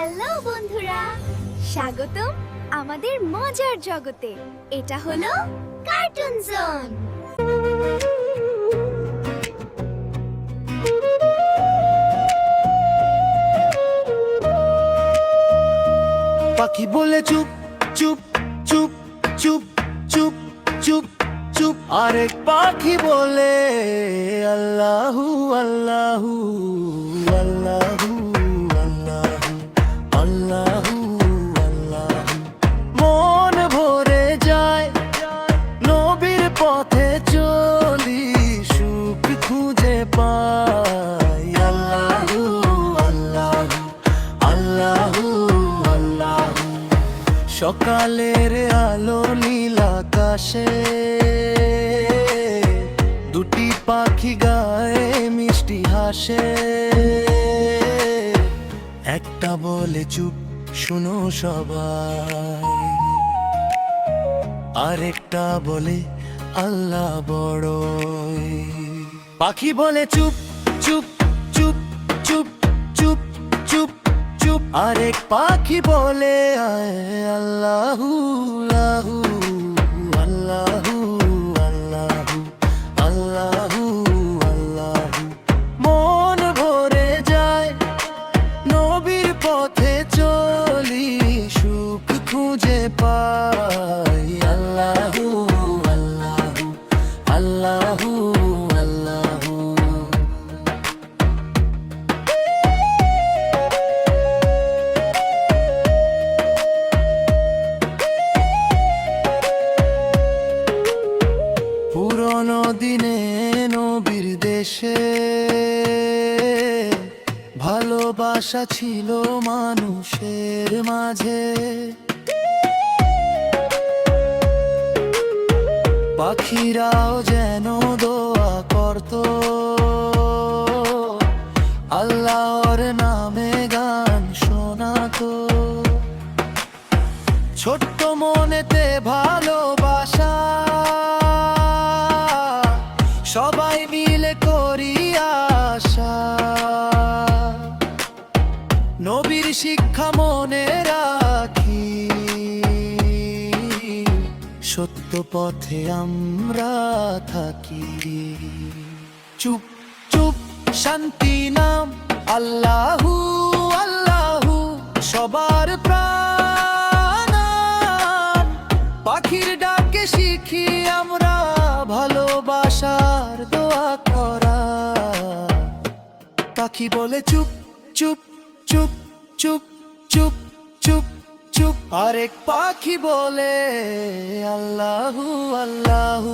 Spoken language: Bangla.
হ্যালো বন্ধুরা, স্বাগতম আমাদের মজার জগতে। এটা হলো কার্টুন জোন। পাখি বলে চুপ চুপ চুপ চুপ চুপ চুপ চুপ, আরেক পাখি বলে আল্লাহু আল্লাহু আল্লাহু আল্লাহু আল্লাহু আল্লাহু। মন ভরে যায় নবীর পথে চলি, সুখ খুঁজে পাই আল্লাহু আল্লাহু আল্লাহু আল্লাহু। সকালের আলো নীল আকাশে দুটি পাখি গায়ে মিষ্টি হাসে। একটা বলে চুপ শুনো সবাই, আরেকটা বলে আল্লাহ বড়ই। পাখি বলে চুপ চুপ চুপ চুপ চুপ চুপ চুপ, আরেক পাখি বলে আল্লাহু আল্লাহু আল্লাহু আল্লাহু আল্লাহু আল্লাহু। মন ভরে যায় নবীর পথে চলি, সুখ খুঁজে পাই আল্লাহু আল্লাহু আল্লাহু আল্লাহু। পুরনো দিনে নবীর দেশে ভালোবাসা ছিল মানুষের মাঝে। পাখিরাও যেন দোয়া করত, আল্লাহর নামে গান শোনাতো। ছোট্ট মনেতে ভালোবাসা, সবাই মিলে করি আশা। নবীর শিক্ষা মনে রাখি, সত্য পথে আমরা থাকি। চুপ চুপ শান্তি নাম আল্লাহু আল্লাহু, সবার প্রাণ। পাখির ডাকে শিখি আমরা ভালোবাসার দোয়া করা। পাখি বলে চুপ চুপ চুপ চুপ চুপ চুপ চুপ, আরেক পাখি বলে আল্লাহু আল্লাহু